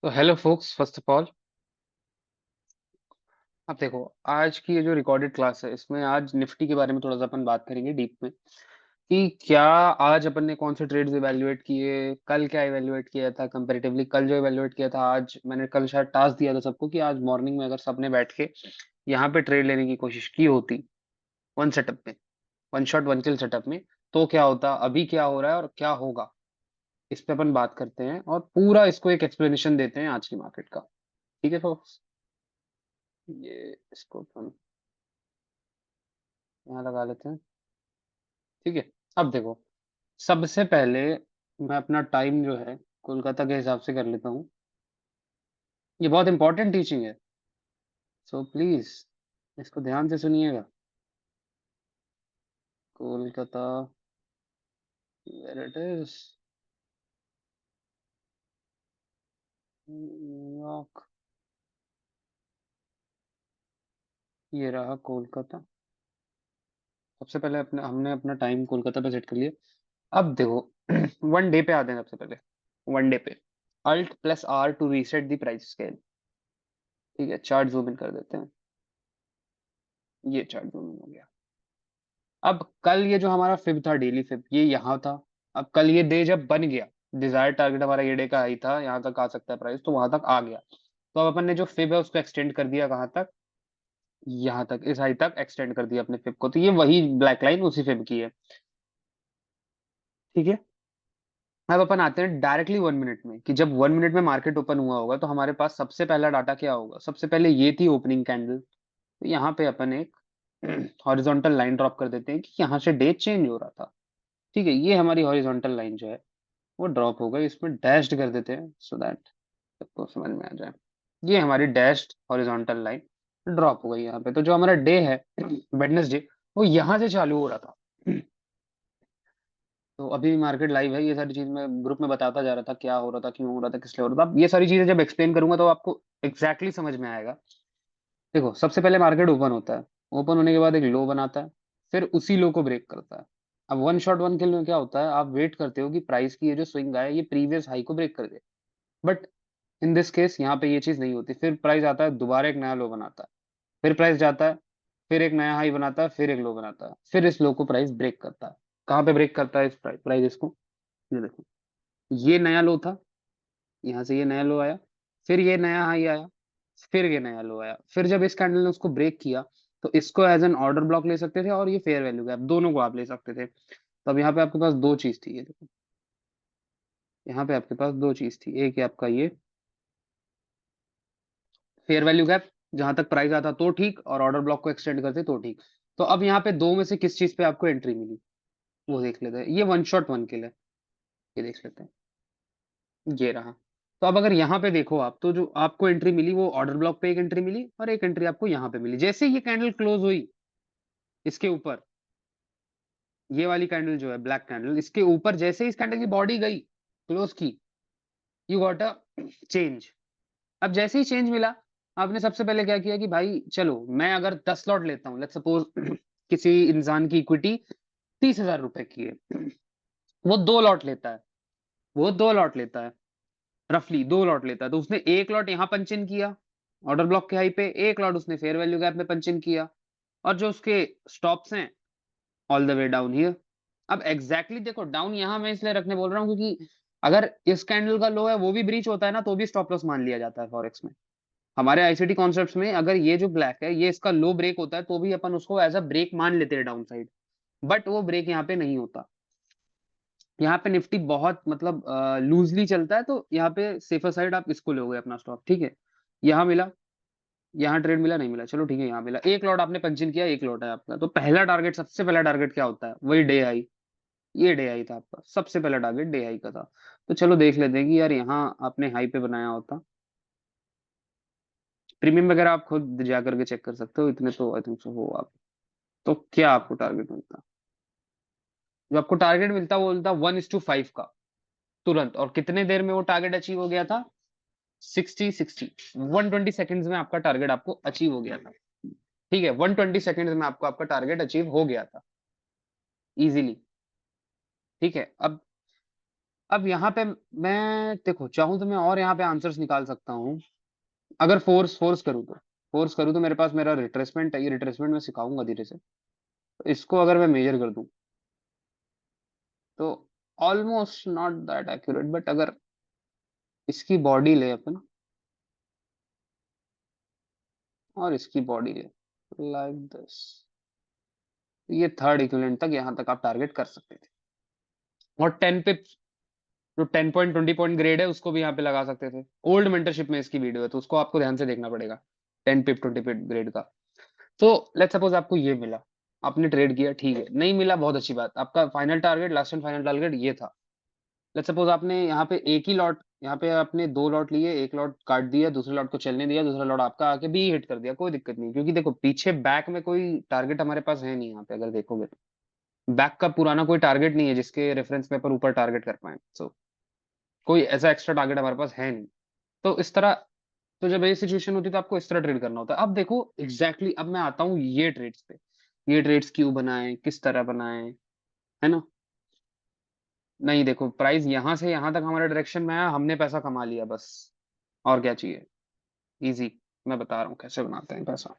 तो hello focus, first of all अब देखो, आज की ये जो रिकॉर्डेड क्लास है इसमें आज निफ्टी के बारे में थोड़ा सा अपन बात करेंगे डीप में कि क्या आज अपन ने कौन से ट्रेड्स इवैल्यूएट किए, कल क्या इवैल्यूएट किया था कंपैरेटिवली, कल जो इवैल्यूएट किया था आज मैंने कल शायद टास्क दिया था सबको कि आज मॉर्निंग में अगर सबने बैठ के यहाँ पे ट्रेड लेने की कोशिश की होती वन सेटअप में, वन शॉट वन किल सेटअप में, तो क्या होता, अभी क्या हो रहा है और क्या होगा, इस पे अपन बात करते हैं और पूरा इसको एक एक्सप्लेनेशन देते हैं आज की मार्केट का। ठीक है फोक्स, ये इसको अपन यहाँ लगा लेते हैं। ठीक है, अब देखो, सबसे पहले मैं अपना टाइम जो है कोलकाता के हिसाब से कर लेता हूँ। ये बहुत इंपॉर्टेंट टीचिंग है, सो प्लीज इसको ध्यान से सुनिएगा। Kolkata, where it is, New York, ये रहा कोलकाता। सबसे पहले अपने हमने अपना टाइम कोलकाता पे सेट कर लिया। अब देखो वन डे पे आते हैं सबसे पहले। वन डे पे alt plus R to reset the price scale. ठीक है, चार्ट जूम इन कर देते हैं। ये चार्ट जूम इन हो गया। अब कल ये जो हमारा फिब था, डेली फिब, ये यहाँ था। अब कल ये डे जब बन गया, डिजायर टारगेट हमारा ये डे का हाई था, यहाँ तक आ सकता है प्राइस, तो वहां तक आ गया। तो अब अपन ने जो फिब है उसको एक्सटेंड कर दिया, कहाँ तक, यहाँ तक, इस हाई तक एक्सटेंड कर दिया अपने फिब को। तो ये वही ब्लैक लाइन उसी फिब की है। ठीक है, अब अपन आते हैं डायरेक्टली वन मिनट में कि जब वन मिनट में मार्केट ओपन हुआ होगा तो हमारे पास सबसे पहला डाटा क्या होगा। सबसे पहले ये थी ओपनिंग कैंडल, तो यहाँ पे अपन एक हॉरिजॉन्टल लाइन ड्रॉप कर देते हैं कि यहाँ से डे चेंज हो रहा था। ठीक है, ये हमारी हॉरिजॉन्टल लाइन जो है वो ड्रॉप हो गई, इसमें डैश्ड कर देते हैं सो दैट सबको समझ में आ जाए। ये हमारी डैश्ड हॉरिजॉन्टल लाइन ड्रॉप हो गई यहाँ पे। तो जो हमारा डे है वेडनेसडे, वो यहाँ से चालू हो रहा था। तो अभी मार्केट लाइव है, ये सारी चीज मैं ग्रुप में बताता जा रहा था, क्या हो रहा था, क्यों हो रहा था, किस लिए हो रहा था। अब ये सारी चीजें जब एक्सप्लेन करूंगा तो आपको एग्जैक्टली exactly समझ में आएगा। देखो, सबसे पहले मार्केट ओपन होता है, ओपन होने के बाद एक लो बनाता है, फिर उसी लो को ब्रेक करता है। अब वन शॉट वन किल में क्या होता है, आप वेट करते हो कि प्राइस की ये जो स्विंग है ये प्रीवियस हाई को ब्रेक कर दे। बट इन दिस केस यहाँ पे ये चीज नहीं होती। फिर प्राइस आता है, दोबारा एक नया लो बनाता है, फिर प्राइस जाता है, फिर एक नया हाई बनाता है, फिर एक लो बनाता है, फिर इस लो को प्राइस ब्रेक करता है। कहाँ पे ब्रेक करता है इस प्राइस इसको, ये देखो, ये नया लो था, यहाँ से ये नया लो आया, फिर ये नया हाई आया, फिर ये नया लो आया। फिर जब इस कैंडल ने उसको ब्रेक किया तो इसको एज एन ऑर्डर ब्लॉक ले सकते थे और ये फेयर वैल्यू गैप, दोनों को आप ले सकते थे। तो अब यहाँ पे आपके पास दो चीज थी, ये देखो, यहाँ पे आपके पास दो चीज थी। एक है आपका ये फेयर वैल्यू गैप, जहां तक प्राइस आता तो ठीक, और ऑर्डर ब्लॉक को एक्सटेंड करते तो ठीक। तो अब यहाँ पे दो में से किस चीज पे आपको एंट्री मिली, वो देख लेते हैं। ये वन शॉट वन किल है, ये देख लेते हैं, ये रहा। तो अब अगर यहाँ पे देखो आप, तो जो आपको एंट्री मिली वो ऑर्डर ब्लॉक पे एक एंट्री मिली और एक एंट्री आपको यहाँ पे मिली। जैसे ये कैंडल क्लोज हुई इसके ऊपर, ये वाली कैंडल जो है ब्लैक कैंडल, इसके ऊपर जैसे ही इस कैंडल की बॉडी गई, क्लोज की, यू गॉट अ चेंज। अब जैसे ही चेंज मिला, आपने सबसे पहले क्या किया कि भाई चलो मैं अगर 10 लॉट लेता हूँ, लेट्स सपोज किसी इंसान की इक्विटी 30,000 रुपए की है, वो 2 लॉट लेता है, वो 2 लॉट लेता है, रफली 2 लॉट लेता है। तो उसने एक लॉट यहाँ पंच इन किया ऑर्डर ब्लॉक के हाई पे, एक लॉट उसने फेयर वैल्यू गैप में पंच इन किया, और जो उसके स्टॉप्स हैं all the way down here. अब एग्जैक्टली देखो, डाउन यहाँ मैं इसलिए रखने बोल रहा हूँ क्योंकि अगर इस कैंडल का लो है वो भी ब्रीच होता है ना, तो भी स्टॉप लॉस मान लिया जाता है फॉरेक्स में। हमारे आईसीटी कॉन्सेप्ट्स में अगर ये जो ब्लैक है ये इसका लो ब्रेक होता है तो भी अपन उसको एज अ ब्रेक मान लेते हैं डाउन साइड। बट वो ब्रेक यहाँ पे नहीं होता। यहाँ पे निफ्टी बहुत मतलब लूजली चलता है, तो यहाँ पे सेफर साइड आप इसको लोगे अपना स्टॉप। ठीक है, यहाँ मिला, यहाँ ट्रेड मिला, नहीं मिला, चलो ठीक है, यहाँ मिला, एक लॉट आपने पंचिन किया, एक लॉट है आपका। तो पहला टारगेट, सबसे पहला टारगेट क्या होता है, वही डे हाई। ये डे हाई था आपका, सबसे पहला टारगेट डे हाई का था। तो चलो देख लेते हैं कि यार यहाँ आपने हाई पे बनाया होता। प्रीमियम वगैरह आप खुद जा करके चेक कर सकते हो, इतने तो आई थिंक सो हो आप। तो क्या आपको टारगेट मिलता, जो आपको टारगेट मिलता वो मिलता 1:5 का, तुरंत। और कितने देर में वो टारगेट अचीव हो गया था, 120 सेकंड्स में आपका टारगेट आपको अचीव हो गया था। ठीक है, 120 सेकंड्स में आपको आपका टारगेट अचीव हो गया था इजीली। ठीक है, अब अब यहाँ पे मैं देखो चाहूँ तो मैं और यहाँ पे आंसर्स निकाल सकता हूँ। अगर फोर्स करूँ तो मेरे पास मेरा रिट्रेसमेंट है, ये रिट्रेसमेंट मैं सिखाऊंगा धीरे से। तो इसको अगर मैं मेजर कर दूं तो almost not that accurate, but अगर इसकी बॉडी ले अपन और इसकी बॉडी ले लाइक दिस, ये थर्ड इक्विवेलेंट तक यहाँ तक आप टारगेट कर सकते थे। और 10 पिप जो 10 पॉइंट 20 पॉइंट ग्रेड है उसको भी यहाँ पे लगा सकते थे। ओल्ड मेंटरशिप में इसकी वीडियो है तो उसको आपको ध्यान से देखना पड़ेगा। 10 पिप 20 पिप ग्रेड का। तो लेट्स सपोज आपको ये मिला, आपने ट्रेड किया, ठीक है, नहीं मिला बहुत अच्छी बात, आपका final target, last and final target ये था। लेट्स सपोज आपने यहाँ पे एक ही लॉट, यहाँ पे आपने 2 लॉट लिए, एक लॉट काट दिया, दूसरे लॉट को चलने दिया, दूसरा लॉट आपका आके भी हिट कर दिया, कोई दिक्कत नहीं, क्योंकि देखो पीछे बैक में कोई टारगेट हमारे पास है नहीं। यहाँ पे अगर देखोगे तो बैक का पुराना कोई टारगेट नहीं है जिसके रेफरेंस में अपन ऊपर टारगेट कर पाए। सो कोई ऐसा एक्स्ट्रा टारगेट हमारे पास है नहीं। तो इस तरह, तो जब ये सिचुएशन होती है तो आपको इस तरह ट्रेड करना होता है। अब देखो एग्जैक्टली अब मैं आता हूँ ये ट्रेड्स पे। ये ट्रेड्स क्यों बनाए, किस तरह बनाए, है ना। नहीं देखो प्राइस यहाँ से यहाँ तक हमारे डायरेक्शन में आया, हमने पैसा कमा लिया बस, और क्या चाहिए। इजी, मैं बता रहा हूँ कैसे बनाते हैं पैसा।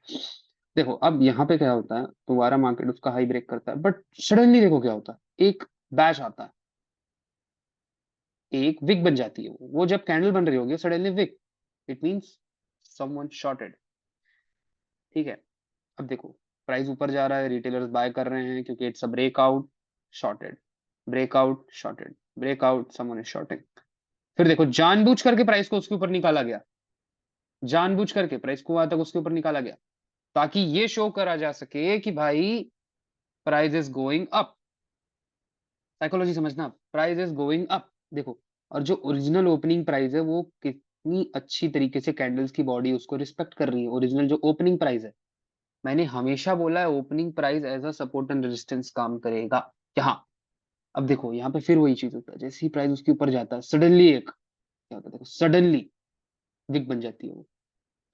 देखो अब यहाँ पे क्या होता है, दोबारा मार्केट उसका हाई ब्रेक करता है, बट सडनली देखो क्या होता है, एक बैश आता है, एक विक बन जाती है। वो जब कैंडल बन रही होगी suddenly wick, it means someone shorted. ठीक है। अब देखो प्राइस ऊपर जा रहा है, रिटेलर्स बाय कर रहे हैं क्योंकि it's a breakout, shorted, breakout, shorted, breakout, someone is shorting. फिर देखो जानबूझ करके प्राइस को उसके ऊपर निकाला गया, जानबूझ करके प्राइस को वहां तक उसके ऊपर निकाला गया, ताकि ये शो करा जा सके कि भाई price is going up. Psychology समझना, प्राइस इज गोइंग अप। देखो, और जो ओरिजिनल ओपनिंग प्राइस है वो कितनी अच्छी तरीके से कैंडल्स की बॉडी उसको रिस्पेक्ट कर रही है। ओरिजिनल जो ओपनिंग प्राइस है, मैंने हमेशा बोला है opening price as a support and resistance काम करेगा यहाँ। अब देखो यहाँ पे फिर वही चीज होता है, जैसे ही प्राइस उसके ऊपर जाता है सडनली एक क्या होता है, देखो सडनली विक बन जाती है वो।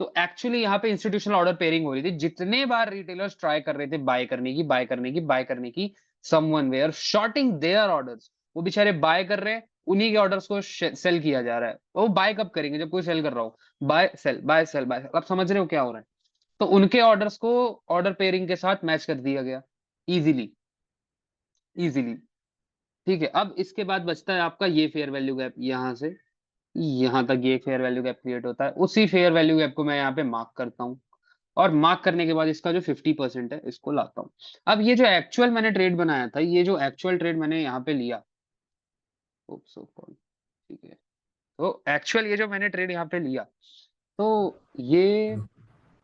तो एक्चुअली यहाँ पे इंस्टीट्यूशनल ऑर्डर पेयरिंग हो रही थी, जितने बार रिटेलर्स ट्राई कर रहे थे बाय करने की, बाय करने की, बाय करने की, someone were shorting their orders. वो बेचारे बाय कर रहे हैं, उन्हीं के ऑर्डर्स को सेल किया जा रहा है। वो बाय कब करेंगे, जब कोई सेल कर रहा हो। Buy sell, buy sell, buy sell. आप समझ रहे हो क्या हो रहा है। तो उनके ऑर्डर्स को ऑर्डर पेयरिंग के साथ मैच कर दिया गया, इजीली, इजीली। ठीक है। अब इसके बाद बचता है आपका ये फेयर वैल्यू गैप, यहां से यहां तक ये फेयर वैल्यू गैप क्रिएट होता है। उसी फेयर वैल्यू गैप को मैं यहाँ पे मार्क करता हूँ, और मार्क करने के बाद इसका जो 50% है इसको लाता हूँ। अब ये जो एक्चुअल मैंने ट्रेड बनाया था, ये जो एक्चुअल ट्रेड मैंने यहाँ पे लिया, सो कॉल, ठीक है, तो एक्चुअल ये जो मैंने ट्रेड यहाँ पे लिया, तो ये,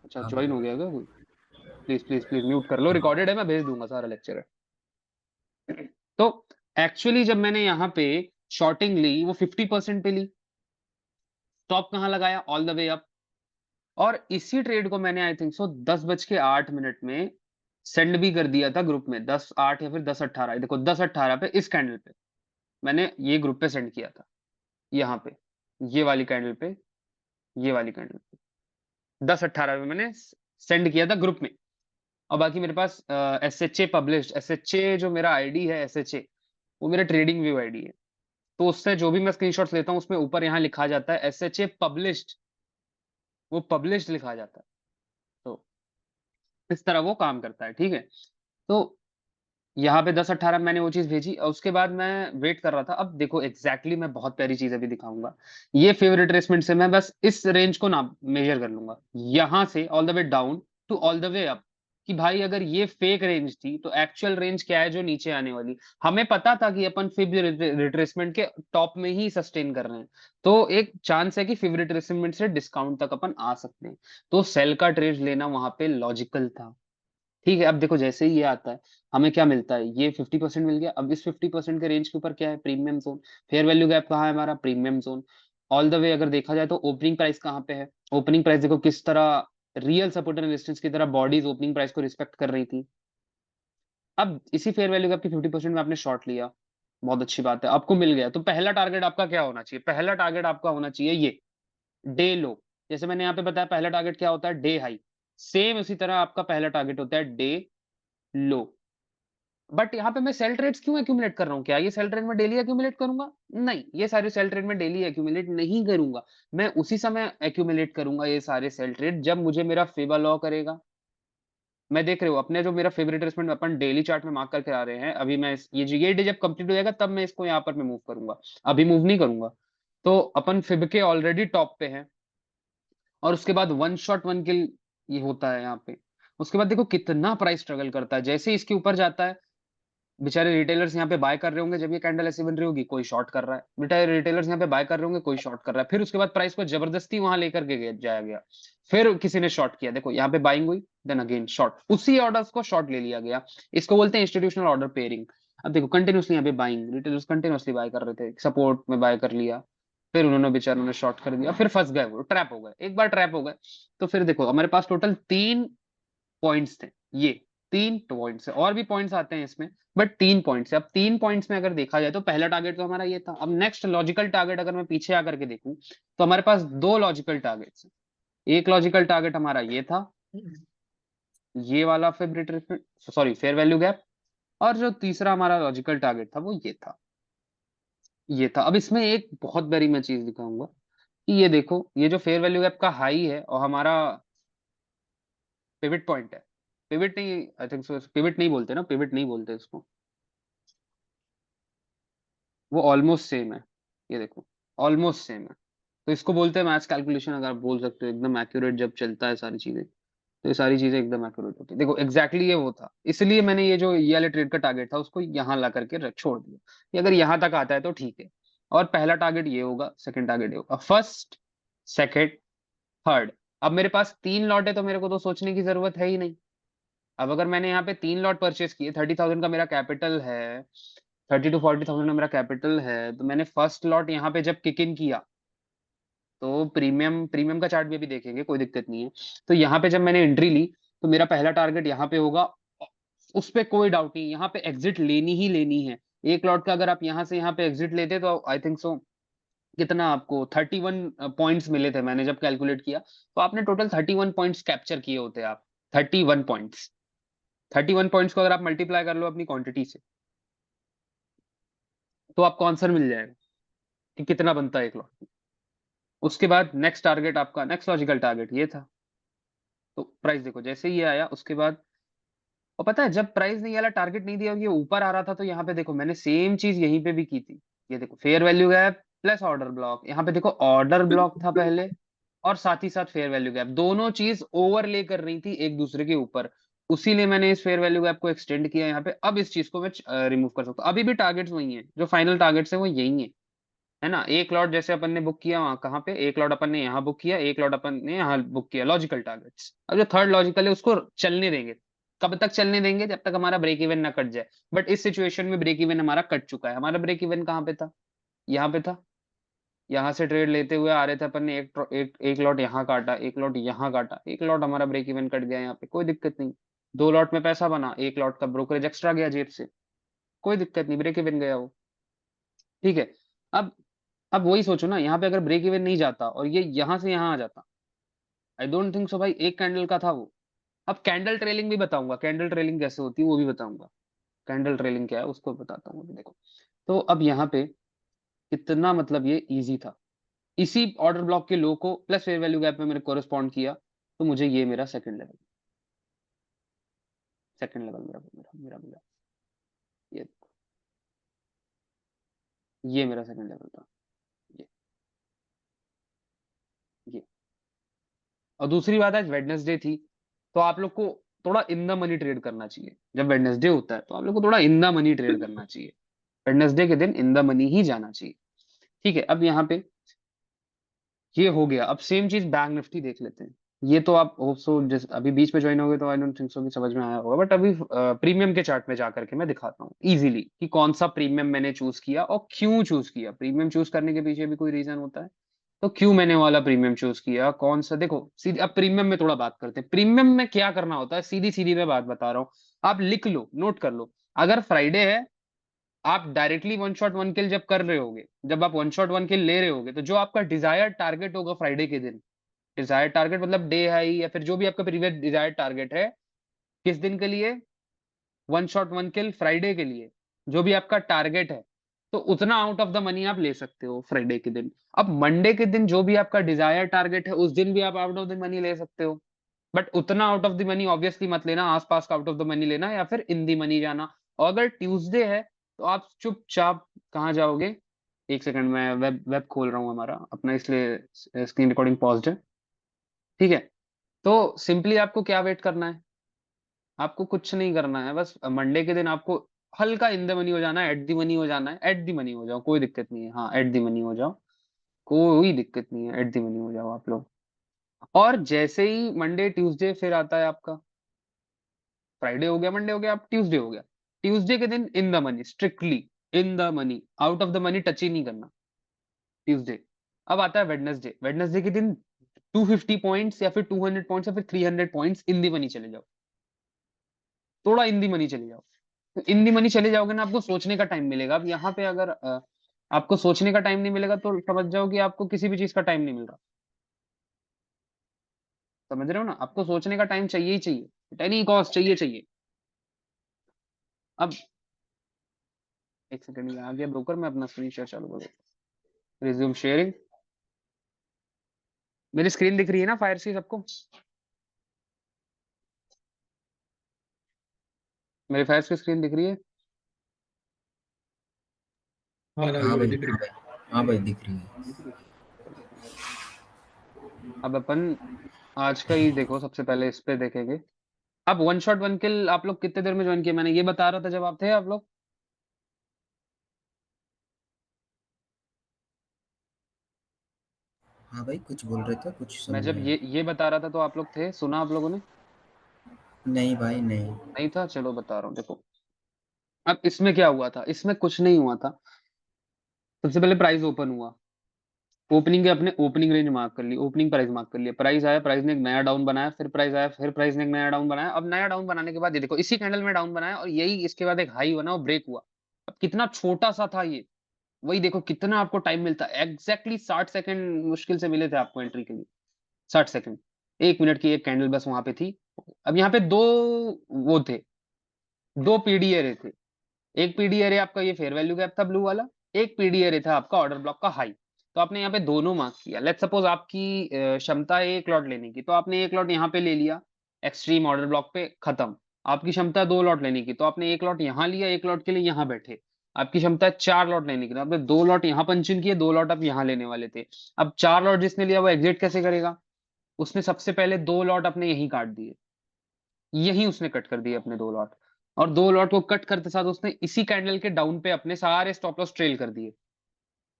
अच्छा ज्वाइन हो गया क्या कोई, प्लीज प्लीज प्लीज म्यूट कर लो, रिकॉर्डेड है, मैं भेज दूंगा सारा लेक्चर है। तो एक्चुअली जब मैंने यहाँ पे शॉर्टिंग ली वो 50% पे ली, स्टॉप कहाँ लगाया, ऑल द वे अप। और इसी ट्रेड को मैंने आई थिंक सो 10:08 में सेंड भी कर दिया था ग्रुप में, 10:08 या फिर 10:18, देखो 10:18 पे इस कैंडल पे मैंने ये ग्रुप पे सेंड किया था, यहाँ पे ये वाली कैंडल पे, ये वाली कैंडल पे 10:18 में मैंने सेंड किया था ग्रुप में। और बाकी मेरे पास SHA पब्लिश्ड, SHA जो मेरा आईडी है, SHA वो मेरा ट्रेडिंग व्यू आईडी है। तो उससे जो भी मैं स्क्रीनशॉट्स लेता हूँ उसमें ऊपर यहाँ लिखा जाता है SHA पब्लिश्ड, वो पब्लिश्ड लिखा जाता है। तो इस तरह वो काम करता है। ठीक है। तो यहाँ पे 10:18 मैंने वो चीज भेजी, और उसके बाद मैं वेट कर रहा था। अब देखो एग्जैक्टली मैं बहुत प्यारी चीज अभी दिखाऊंगा। ये फेवरेट ट्रेसमेंट से मैं बस इस रेंज को ना मेजर कर लूंगा, यहाँ से all the way down to all the way up, कि भाई अगर ये फेक रेंज थी तो एक्चुअल रेंज क्या है जो नीचे आने वाली। हमें पता था कि अपन फिब रिट्रेसमेंट के टॉप में ही सस्टेन कर रहे हैं, तो एक चांस है कि फिब रिट्रेसमेंट से डिस्काउंट तक अपन आ सकते हैं। तो सेल का ट्रेड लेना वहां पे लॉजिकल था। ठीक है। अब देखो जैसे ही ये आता है, हमें क्या मिलता है, ये 50% मिल गया। अब इस 50% के रेंज के ऊपर क्या है, premium zone. Fair value gap कहाँ है हमारा, प्रीमियम जोन। ऑल द वे अगर देखा जाए तो ओपनिंग प्राइस कहाँ पे है, ओपनिंग प्राइस देखो किस तरह रियल सपोर्ट एंड रेजिस्टेंस की तरह बॉडीज ओपनिंग प्राइस को रिस्पेक्ट कर रही थी। अब इसी फेयर वैल्यू गैप की 50% में आपने शॉर्ट लिया, बहुत अच्छी बात है, आपको मिल गया। तो पहला टारगेट आपका क्या होना चाहिए, पहला टारगेट आपका होना चाहिए ये डे लो। जैसे मैंने यहाँ पे बताया पहला टारगेट क्या होता है, डे हाई। सेम उसी तरह आपका पहला टारगेट होता है डे लो। बट यहाँ पे मैं सेल ट्रेड्स क्यों एक्यूमुलेट कर रहा हूँ? क्या ये सेल ट्रेड में डेली एक्यूमुलेट करूंगा? नहीं, ये सारे सेल ट्रेड में डेली एक्यूमुलेट नहीं करूंगा। मैं उसी समय एक्यूमुलेट करूंगा ये सारे सेल ट्रेड जब मुझे मेरा फेवर लॉ करेगा। मैं देख रहे हो अपने जो मेरा फेवरेट रिट्रेसमेंट अपन डेली चार्ट में मार्क करके आ रहे हैं, अभी मैं ये डे जब कंप्लीट हो जाएगा तब मैं इसको यहाँ पर मैं मूव करूंगा, अभी मूव नहीं करूंगा। तो अपन फिब के ऑलरेडी टॉप पे हैं, और उसके बाद वन शॉट वन किल ये होता है यहाँ पे। उसके बाद देखो कितना प्राइस स्ट्रगल करता है, जैसे ही इसके ऊपर जाता है बेचारे रिटेलर्स यहाँ पे बाय कर रहे होंगे, जब ये कैंडल ऐसी बन रही होगी कोई शॉर्ट कर रहा है, बेचारे रिटेलर्स यहाँ पे बाय कर रहे होंगे, कोई शॉर्ट कर रहा है, फिर उसके बाद प्राइस को जबरदस्ती वहां लेकर के जाया गया, फिर किसी ने शॉर्ट किया, देखो यहाँ पे बाइंग हुई, देन अगेन शॉर्ट, उसी ऑर्डर्स को शॉर्ट ले लिया गया। इसको बोलते हैं इंस्टीट्यूशनल ऑर्डर पेयरिंग। अब देखो कंटिन्यूसली यहाँ पे बाइंग, रिटेलर्स कंटिन्यूसली बाय कर रहे थे, सपोर्ट में बाय कर लिया, फिर उन्होंने बेचारों ने शॉर्ट कर दिया, फिर फंस गए, वो ट्रैप हो गए, एक बार ट्रैप हो गए। तो फिर देखो हमारे पास टोटल 3 पॉइंट्स थे, ये 3 पॉइंट्स है, और भी पॉइंट्स आते हैं इसमें, बट 3 पॉइंट्स है। अब 3 पॉइंट्स में अगर देखा जाए तो पहला टारगेट तो हमारा ये था। अब नेक्स्ट लॉजिकल टारगेट अगर मैं पीछे आकर के देखूं तो हमारे पास 2 लॉजिकल टारगेट्स हैं। एक लॉजिकल टारगेट हमारा ये था, ये वाला सॉरी फेयर वैल्यू गैप, और जो तीसरा हमारा लॉजिकल टारगेट था वो ये था। अब इसमें एक बहुत बड़ी मैं चीज दिखाऊंगा कि ये देखो, ये जो फेयर वैल्यू गैप का हाई है और हमारा पिवट पॉइंट है, पिवट नहीं, आई थिंक सो पिवट नहीं बोलते ना, पिवट नहीं बोलते इसको, वो ऑलमोस्ट सेम है, ये देखो ऑलमोस्ट सेम है। तो इसको बोलते हैं मैथ्स कैलकुलेशन, अगर आप बोल सकते हो एकदम एक्यूरेट जब चलता है सारी चीजें, तो ये सारी चीजें एकदम एक्यूरेट होती है। देखो एग्जैक्टली ये वो था, इसलिए मैंने ये जो ये वाले ट्रेड का टारगेट था उसको यहाँ ला करके छोड़ दिया कि अगर यहाँ तक आता है तो ठीक है, और पहला टारगेट ये होगा, सेकंड टारगेट ये होगा, फर्स्ट, सेकंड, थर्ड। अब मेरे पास 3 लॉट है तो मेरे को तो सोचने की जरूरत है ही नहीं। अब अगर मैंने यहाँ पे 3 लॉट परचेस किए, 30,000 का मेरा कैपिटल है, 30 to 40,000 का मेरा कैपिटल है, तो मैंने फर्स्ट लॉट यहाँ पे जब किक इन किया, तो प्रीमियम प्रीमियम का चार्ट भी अभी देखेंगे, कोई दिक्कत नहीं है। तो यहाँ पे जब मैंने एंट्री ली तो मेरा पहला टारगेट यहाँ पे होगा, उस पे कोई डाउट नहीं, यहाँ पे एग्जिट लेनी ही लेनी है। एक लॉट का अगर आप यहाँ से यहाँ पे एग्जिट लेते तो आई थिंक सो कितना आपको 31 पॉइंट्स मिले थे, मैंने जब कैलकुलेट किया तो आपने टोटल 31 पॉइंट्स कैप्चर किए होते आप। 31 पॉइंट्स, 31 पॉइंट्स को अगर आप मल्टीप्लाई कर लो अपनी क्वांटिटी से तो आपको आंसर मिल जाएगा कि कितना बनता है एक लॉट। उसके बाद नेक्स्ट टारगेट आपका, नेक्स्ट लॉजिकल टारगेट ये था। तो प्राइस देखो जैसे ही ये आया उसके बाद, और पता है जब प्राइस ने ये वाला टारगेट नहीं दिया और ये ऊपर आ रहा था, तो यहाँ पे देखो मैंने सेम चीज यहीं पे भी की थी। ये देखो fair value gap plus order block, यहाँ पे देखो ऑर्डर ब्लॉक था पहले, और साथ ही साथ फेयर वैल्यू गैप, दोनों चीज ओवरले कर रही थी एक दूसरे के ऊपर। उसीलिए मैंने इस फेयर वैल्यू गैप को एक्सटेंड किया यहाँ पे। अब इस चीज को मैं रिमूव कर सकता हूँ, अभी भी टारगेट्स वही है, जो फाइनल टारगेट्स है वो यही है ना। एक लॉट जैसे अपन ने बुक किया वहां कहाँ पे, एक लॉट अपन ने यहाँ बुक किया, एक लॉट अपन ने यहाँ बुक किया, लॉजिकल टारगेट्स। अब जो थर्ड लॉजिकल है उसको चलने देंगे, कब तक चलने देंगे, जब तक हमारा ब्रेक इवन ना कट जाए। बट इस सिचुएशन में ब्रेक इवन हमारा कट चुका है। हमारा ब्रेक इवन कहाँ पे था, यहाँ पे था। यहाँ से ट्रेड लेते हुए आ रहे थे अपन ने, एक लॉट यहाँ काटा, एक लॉट यहाँ काटा, एक लॉट हमारा ब्रेक इवन कट गया यहाँ पे, कोई दिक्कत नहीं। 2 लॉट में पैसा बना, एक लॉट का ब्रोकरेज एक्स्ट्रा गया जेब से, कोई दिक्कत नहीं, ब्रेक इवन गया वो, ठीक है। अब अब वही सोचो ना, यहाँ पे अगर ब्रेक इवन नहीं जाता और ये यहाँ से यहाँ आ जाता, आई डोंट थिंक सो भाई, एक कैंडल का था वो। अब कैंडल ट्रेलिंग भी बताऊंगा, कैंडल ट्रेलिंग कैसे होती है वो भी बताऊंगा, कैंडल ट्रेलिंग क्या है उसको बताता हूँ अभी, देखो। तो अब यहाँ पे कितना मतलब ये इजी था, इसी ऑर्डर ब्लॉक के लो को प्लस फेयर वैल्यू गैप में मैंने कोरिस्पॉन्ड किया, तो मुझे ये मेरा सेकंड लेवल, सेकंड लेवल मेरा मेरा मेरा मिला, ये ये मेरा सेकंड लेवल था, ये ये। और दूसरी बात, आज वेडनेसडे थी, तो आप लोग को थोड़ा इन द मनी ट्रेड करना चाहिए। जब वेडनेसडे होता है तो आप लोग को थोड़ा इन द मनी ट्रेड करना चाहिए, वेडनेसडे के दिन इन द मनी ही जाना चाहिए, ठीक है। अब यहाँ पे ये हो गया, अब सेम चीज बैंक निफ्टी देख लेते हैं। ये तो आप होप सो जिस अभी बीच में ज्वाइन हो गए तो आई डोंट थिंक सो कि समझ में आया होगा, बट अभी प्रीमियम के चार्ट में जाकर के मैं दिखाता हूँ इजीली कि कौन सा प्रीमियम मैंने चूज किया और क्यों चूज किया। प्रीमियम चूज करने के पीछे भी कोई रीजन होता है, तो क्यों मैंने वाला प्रीमियम चूज किया, कौन सा, देखो सीधी अब प्रीमियम में थोड़ा बात करते हैं। प्रीमियम में क्या करना होता है, सीधी सीधी मैं बात बता रहा हूँ, आप लिख लो, नोट कर लो। अगर फ्राइडे है, आप डायरेक्टली वन शॉट वन किल जब कर रहे होगे, जब आप वन शॉट वन किल ले रहे होगे, तो जो आपका डिजायर टारगेट होगा फ्राइडे के दिन, डिजायर टारगेट मतलब डे हाई या फिर जो भी आपका प्रीवियस डिजायर टारगेट है, किस दिन के लिए, वन शॉट वन किल फ्राइडे के लिए, जो भी आपका टारगेट है, तो उतना आउट ऑफ द मनी आप ले सकते हो फ्राइडे के दिन। अब मंडे के दिन जो भी आपका डिजायर टारगेट है, उस दिन भी आप आउट ऑफ द मनी ले सकते हो, बट उतना out of the money obviously मत लेना, आसपास का आउट ऑफ द मनी लेना, या फिर इन दी मनी जाना। और अगर ट्यूसडे है तो आप चुपचाप कहाँ जाओगे, एक सेकंड में वेब वेब खोल रहा हूँ हमारा अपना, इसलिए स्क्रीन रिकॉर्डिंग पॉज्ड है, ठीक है। तो सिंपली आपको क्या वेट करना है, आपको कुछ नहीं करना है, बस मंडे के दिन आपको हल्का इन द मनी हो जाना है, एट दी मनी हो जाना है, एट दी मनी हो जाओ, कोई दिक्कत नहीं है, हाँ एट दी मनी हो जाओ, कोई दिक्कत नहीं है, एट दी मनी हो जाओ आप लोग। और जैसे ही मंडे ट्यूसडे फिर आता है आपका, फ्राइडे हो गया, मंडे हो गया, अब ट्यूसडे हो गया, ट्यूसडे के दिन in the money, strictly in the money, out of the money touch ही नहीं करना ट्यूसडे। अब आता है वेडनेसडे, वेडनेसडे के दिन 250 पॉइंट्स या फिर 200 पॉइंट्स या फिर 300 पॉइंट्स इन दी मनी चले जाओ, थोड़ा इन दी मनी चले जाओ। तो इन दी मनी चले जाओगे ना, आपको सोचने का टाइम मिलेगा। अब यहाँ पे अगर आपको सोचने का टाइम नहीं मिलेगा तो समझ जाओ कि आपको किसी भी चीज का टाइम नहीं मिल रहा, समझ रहे हो ना, आपको सोचने का टाइम चाहिए ही चाहिए, एट एनी कॉस्ट चाहिए चाहिए। अब एक सेकंड, ये आ गया ब्रोकर, मैं अपना स्क्रीन शेयर चालू करूँ, रिज्यूम शेयरिंग। मेरी स्क्रीन दिख रही है ना फायर सी सबको, मेरी फायर की स्क्रीन दिख रही है। हाँ हाँ भाई भाई, दिख रही। हाँ भाई दिख रही है। दिख रही है? चलो। अब अपन आज का ही देखो, सबसे पहले इस पे देखेंगे। अब वन शॉट वन किल आप लोग कितने देर में ज्वाइन किया, मैंने ये बता रहा था जब आप थे आप लोग, हाँ भाई कुछ बोल रहे थे, कुछ मैं समझ जब नहीं ये बता रहा था तो आप लोग थे, सुना आप लोगों ने? नहीं भाई नहीं। नहीं था, चलो बता रहा हूँ देखो। अब इसमें क्या हुआ था, इसमें कुछ नहीं हुआ था। सबसे पहले प्राइस ओपन हुआ, ओपनिंग के अपने ओपनिंग रेंज मार्क कर ली, ओपनिंग प्राइस मार्क कर लिया, प्राइस आया, प्राइस ने एक नया डाउन बनाया, फिर प्राइस आया, फिर प्राइस ने एक नया डाउन बनाया। अब नया डाउन बनाने के बाद ये देखो, इसी कैंडल में डाउन बनाया और यही इसके बाद एक हाई बना और ब्रेक हुआ। अब कितना छोटा सा था ये, वही देखो कितना आपको टाइम मिलता है, एग्जैक्टली 60 सेकंड मुश्किल से मिले थे आपको एंट्री के लिए, 60 सेकंड, 1 मिनट की एक कैंडल बस वहां पे थी। अब यहाँ पे दो वो थे, दो पीडी एरे थे, एक पीडी एरे आपका ये फेयर वैल्यू गैप था ब्लू वाला, एक पीडी एरे था आपका ऑर्डर ब्लॉक का हाई। तो आपने यहाँ पे दोनों मार्क किया, लेट्स सपोज आपकी क्षमता है एक लॉट लेने की, तो आपने एक लॉट यहाँ पे ले लिया, एक्सट्रीम ऑर्डर ब्लॉक पे खत्म। आपकी क्षमता है 2 लॉट लेने की, तो आपने एक लॉट यहाँ लिया, एक लॉट के लिए यहाँ बैठे। आपकी क्षमता है 4 लॉट लेने की, तो आपने 2 लॉट यहाँ पंचिंग किए, 2 लॉट आप यहाँ लेने वाले थे। अब 4 लॉट जिसने लिया वो एग्जिट कैसे करेगा, उसने सबसे पहले 2 लॉट अपने यहीं काट दिए, यही उसने कट कर दिए अपने 2 लॉट, और 2 लॉट को कट करते साथ उसने इसी कैंडल के डाउन पे अपने सारे स्टॉप लॉस ट्रेल कर दिए,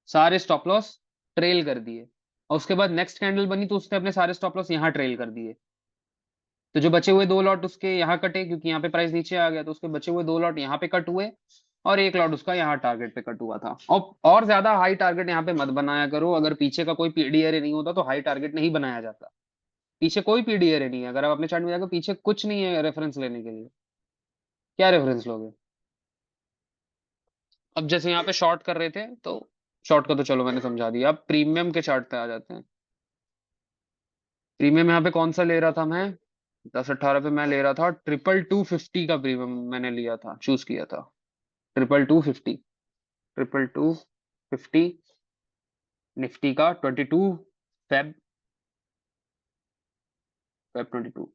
सारे स्टॉप लॉस ट्रेल कर दिए। और उसके बाद नेक्स्ट कैंडल बनी तो उसने अपने सारे स्टॉप लॉस यहाँ ट्रेल कर दिए। तो जो बचे हुए 2 लॉट उसके यहाँ कटे, क्योंकि यहाँ पे प्राइस नीचे आ गया, तो उसके बचे हुए 2 लॉट यहाँ पे कट हुए, और एक लॉट उसका यहाँ टारगेट पे कट हुआ था। और ज्यादा हाई टारगेट यहाँ पे मत बनाया करो, अगर पीछे का कोई पीडीआर नहीं होता तो हाई टारगेट नहीं बनाया जाता। पीछे कोई पीडीआर नहीं है, अगर आप अपने चार्ट में जाकर पीछे कुछ नहीं है रेफरेंस लेने के लिए, क्या रेफरेंस लोगे? अब जैसे यहाँ पे शॉर्ट कर रहे थे, तो शॉर्ट का तो चलो मैंने समझा दिया, अब प्रीमियम के चार्ट पे आ जाते हैं। प्रीमियम यहाँ पे कौन सा ले रहा था मैं, 10-18 पे मैं ले रहा था, 2250 का प्रीमियम मैंने लिया था, चूज किया था, 2250, 2250 निफ्टी का, 22 फेब 22,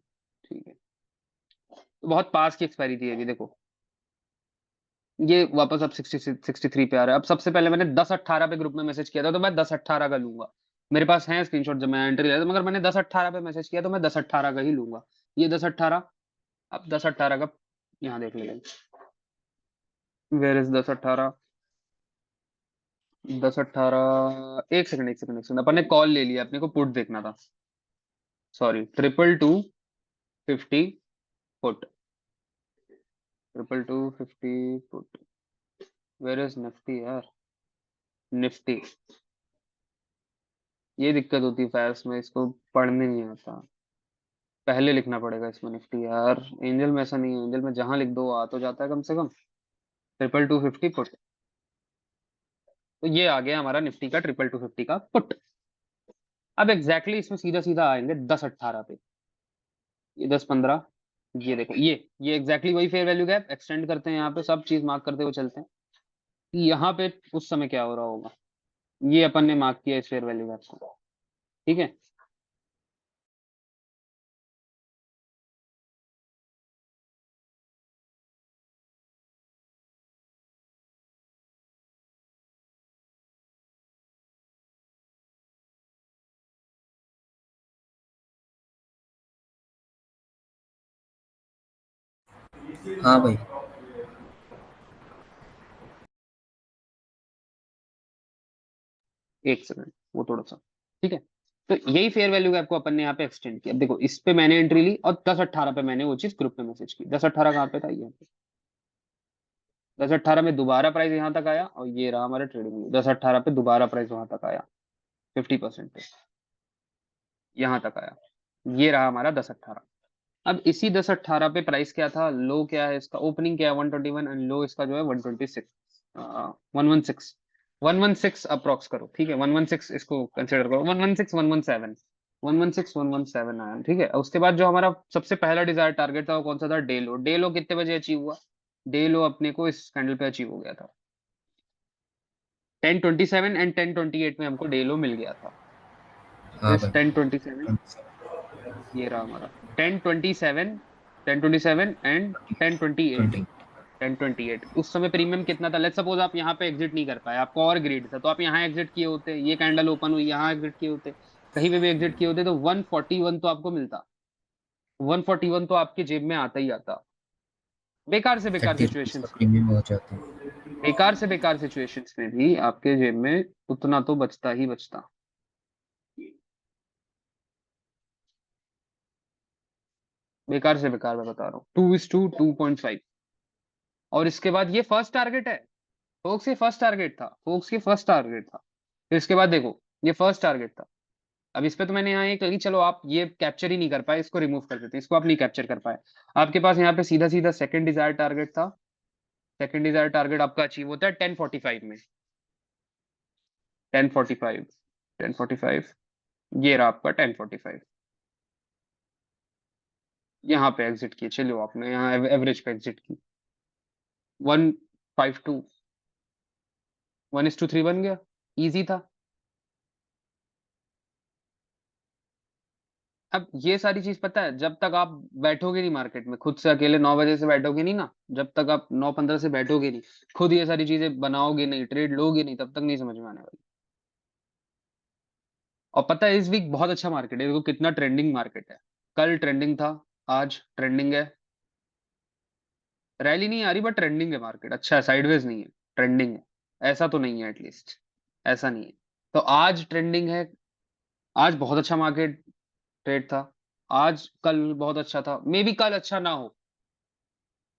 ठीक है। तो बहुत पास की एक्सपायरी थी अभी देखो, ये वापस अब 63 पे आ रहा है। अब सबसे पहले मैंने 10-18 पे ग्रुप में मैसेज किया था, तो मैं 10-18 का लूंगा, मेरे पास है स्क्रीनशॉट जब मैं एंट्री लिया था, मगर मैंने 10-18 पे मैसेज किया तो मैं 10-18 का ही लूंगा, ये 10-18। अब 10-18 का यहाँ देख लेंगे, वेयर इज 10-18, 10-18, एक सेकंड अपन ने कॉल ले लिया, अपने को पुट देखना था, sorry, 22-50 put, 22-50 put, where is Nifty यार, निफ्टी, ये दिक्कत होती है फायर्स में, इसको पढ़ने नहीं आता, पहले लिखना पड़ेगा इसमें निफ्टी यार, एंजल में ऐसा नहीं है, एंजल में जहां लिख दो आ तो जाता है कम से कम। 2250 पुट, तो ये आ गया हमारा निफ्टी का 2250 का पुट। अब एग्जैक्टली इसमें सीधा सीधा आएंगे 10-18 पे, ये 10-15, ये देखो, ये एग्जैक्टली वही फेयर वैल्यू गैप एक्सटेंड करते हैं, यहाँ पे सब चीज मार्क करते हुए चलते हैं कि यहाँ पे उस समय क्या हो रहा होगा। ये अपन ने मार्क किया इस फेयर वैल्यू गैप को, ठीक है। हाँ भाई। एक सेकंड, वो थोड़ा सा, ठीक है। तो यही फेयर वैल्यू गैप को अपन ने यहाँ पे एक्सटेंड किया। अब देखो, इस पे मैंने एंट्री ली और 10-18 पे मैंने वो चीज ग्रुप पे मैसेज की। 10-18 कहाँ पे था, ये 10-18 में दोबारा प्राइस यहाँ तक आया और ये रहा हमारा ट्रेडिंग। 10-18 पे दोबारा प्राइस वहां तक आया 50% पे, यहाँ तक आया। ये रहा हमारा 10-18। अब इसी 10-18 पे प्राइस क्या था, लो क्या है इसका, ओपनिंग क्या है 121 एंड लो इसका जो है 126, 116, 116 अप्रोक्स करो, ठीक है। 116 इसको कंसिडर करो, 116, 117, 116, 117 आया, ठीक है। उसके बाद जो हमारा सबसे पहला डिजायर टारगेट था वो कौन सा था, डे लो। डे लो कितने बजे अचीव हुआ, डे लो अपने को इस कैंडल पे अचीव हो गया था 1027 एंड 1028 में हमको डे लो मिल गया था। हाँ इस भाई। 1027, ये रहा हमारा 1027, 1027 एंड 1028, 20। 1028। उस समय प्रीमियम कितना था, लेट्स सपोज आप यहाँ पे एग्जिट नहीं कर पाए, आपको और ग्रीड था, तो आप यहाँ एग्जिट किए होते, ये कैंडल ओपन हुई यहाँ एग्जिट किए होते, कहीं पे भी एग्जिट किए होते, तो 141 तो आपको मिलता। 141 तो आपके जेब में आता ही आता। बेकार से बेकार 30 रुपीज का सिचुएशंस में, प्रीमियम हो जाते हैं। बेकार से बेकार सिचुएशंस में भी आपके जेब में उतना तो बचता ही बचता। बेकार से बेकार मैं बता रहा हूँ, 2:2.5। और इसके बाद ये फर्स्ट टारगेट है फोक्स, ये फर्स्ट टारगेट था, फोक्स ये फर्स्ट टारगेट था। फिर इसके बाद देखो, ये फर्स्ट टारगेट था। अब इस पे तो मैंने यहाँ ये कही, चलो आप ये कैप्चर ही नहीं कर पाए, इसको रिमूव कर देते हैं, इसको आप नहीं कैप्चर कर पाए। आपके पास यहाँ पे सीधा सीधा सेकंड डिजायर टारगेट था। सेकंड डिजायर टारगेट आपका अचीव होता है 1045 में, 1045, 1045, ये रहा आपका 1045। यहाँ पे एग्जिट किए, चलो आपने यहाँ एवरेज पे एग्जिट की, 152, 1:3 बन गया, इजी था। अब ये सारी चीज पता है, जब तक आप बैठोगे नहीं मार्केट में खुद से अकेले 9 बजे से बैठोगे नहीं ना, जब तक आप 9:15 से बैठोगे नहीं, खुद ये सारी चीजें बनाओगे नहीं, ट्रेड लोगे नहीं, तब तक नहीं समझ में आने वाली। और पता है इस वीक बहुत अच्छा मार्केट है, देखो कितना ट्रेंडिंग मार्केट है। कल ट्रेंडिंग था, आज ट्रेंडिंग है। रैली नहीं आ रही बट ट्रेंडिंग है मार्केट, अच्छा है, साइडवेज नहीं है, ट्रेंडिंग है। ऐसा तो नहीं है एटलीस्ट, ऐसा नहीं है। तो आज ट्रेंडिंग है, आज बहुत अच्छा मार्केट ट्रेड था। आज कल बहुत अच्छा था, मे बी कल अच्छा ना हो।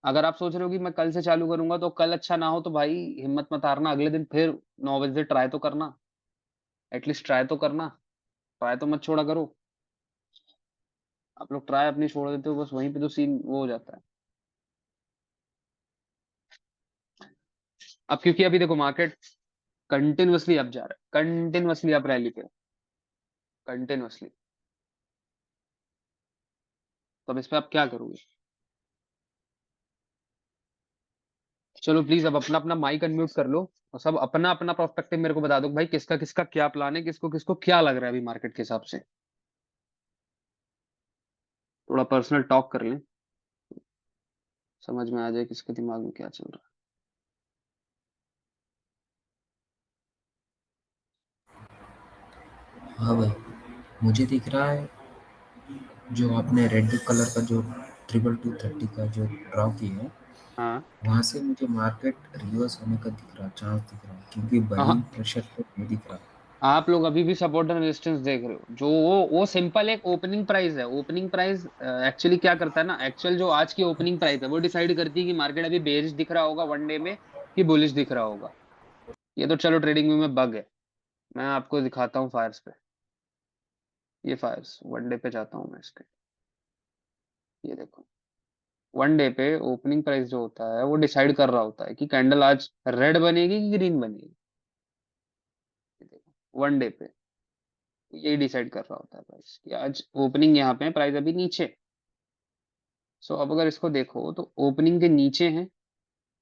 अगर आप सोच रहे हो कि मैं कल से चालू करूंगा तो कल अच्छा ना हो, तो भाई हिम्मत मत हारना, अगले दिन फिर 9 बजे से ट्राई तो करना, एटलीस्ट ट्राई तो करना। ट्राई तो मत छोड़ा करो। आप लोग ट्राई अपनी छोड़ देते हो, बस वहीं पे तो सीन वो हो जाता है। अब क्योंकि अभी देखो मार्केट कंटिन्यूअसली अप जा रहा है, कंटिन्यूअसली अप रैली पे, कंटिन्यूअसली। तो अब इस पे आप क्या करोगे। चलो प्लीज अब अपना अपना माइक अनम्यूट कर लो और सब अपना अपना प्रोस्पेक्टिव मेरे को बता दो भाई, किसका किसका क्या प्लान है, किसको किसको क्या लग रहा है अभी मार्केट के हिसाब से। थोड़ा पर्सनल टॉक कर लें, समझ में आ जाए किसके दिमाग में क्या चल रहा हाँ भाई, मुझे दिख रहा है जो आपने रेड कलर का जो 2230 का जो ड्रॉ किया है, है। हाँ वहाँ से मुझे मार्केट रिवर्स होने का दिख रहा, चांस दिख रहा है, क्योंकि बाइंग हाँ, प्रेशर तो नहीं दिख रहा। आप लोग अभी भी सपोर्ट एंड रेजिस्टेंस देख रहे हो, जो वो सिंपल एक ओपनिंग प्राइस है। ओपनिंग प्राइस एक्चुअली क्या करता है ना, एक्चुअल जो आज की ओपनिंग प्राइस है वो डिसाइड करती है कि मार्केट अभी बेरिश दिख रहा होगा वन डे में कि बुलिश दिख रहा होगा। ये तो चलो ट्रेडिंग व्यू में बग है। मैं आपको दिखाता हूँ फायर्स पे, ये फायर्स वन डे पे जाता हूँ मैं इसके। ये देखो, वन डे पे ओपनिंग प्राइस जो होता है वो डिसाइड कर रहा होता है कि कैंडल आज रेड बनेगी कि ग्रीन बनेगी। ये देखो वन डे पे यही डिसाइड कर रहा होता है प्राइस कि आज ओपनिंग यहाँ पे है, प्राइस अभी नीचे। सो अब अगर इसको देखो तो ओपनिंग के नीचे है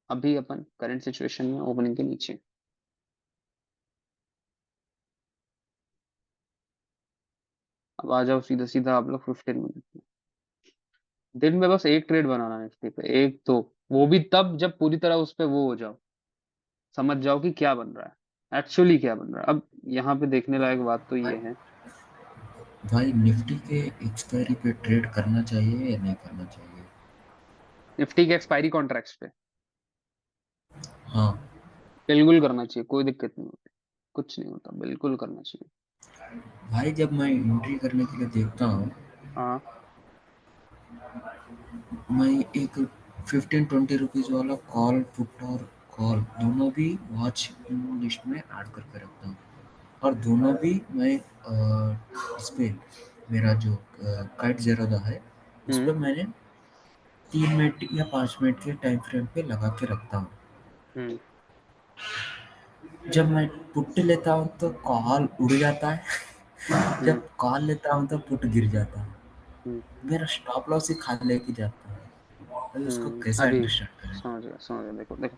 अभी अपन करंट सिचुएशन में, ओपनिंग के नीचे। अब आ जाओ सीधा सीधा आप लोग 15 मिनट में। दिन में बस एक ट्रेड बनाना है निफ्टी पे, एक तो वो भी तब जब पूरी तरह उस पे वो हो जाओ, समझ जाओ कि क्या बन रहा है, एक्चुअली क्या बन रहा है। अब यहाँ पे देखने लायक बात तो ये है। भाई निफ्टी के एक्सपायरी पे ट्रेड करना चाहिए या नहीं करना चाहिए? निफ्टी के एक्सपायरी कॉन्ट्रैक्ट्स पे हाँ बिल्कुल करना चाहिए, कोई दिक्कत नहीं होती, कुछ नहीं होता, बिल्कुल करना चाहिए। भाई, जब मैं एंट्री करने के लिए देखता हूँ, हाँ। मैं एक 15-20 रुपीज़ वाला कॉल पुट और कॉल दोनों भी वॉच लिस्ट में ऐड करके रखता हूँ। और दोनों भी मैं इस पे मेरा जो काइट ज़ेरोदा है उस हम्म। पर मैंने 3 मिनट या 5 मिनट के टाइम फ्रेम पे लगा के रखता हूँ। हम्म। जब मैं पुट लेता हूँ तो कॉल उड़ जाता है। हम्म। जब कॉल लेता हूँ तो पुट गिर जाता है। हम्म। मेरा स्टॉप लॉस ही खा लेके जाता है। भाई उसको कैसे अभी अंडरस्टैंड करें? समझ गया, समझ गया। देखो देखो,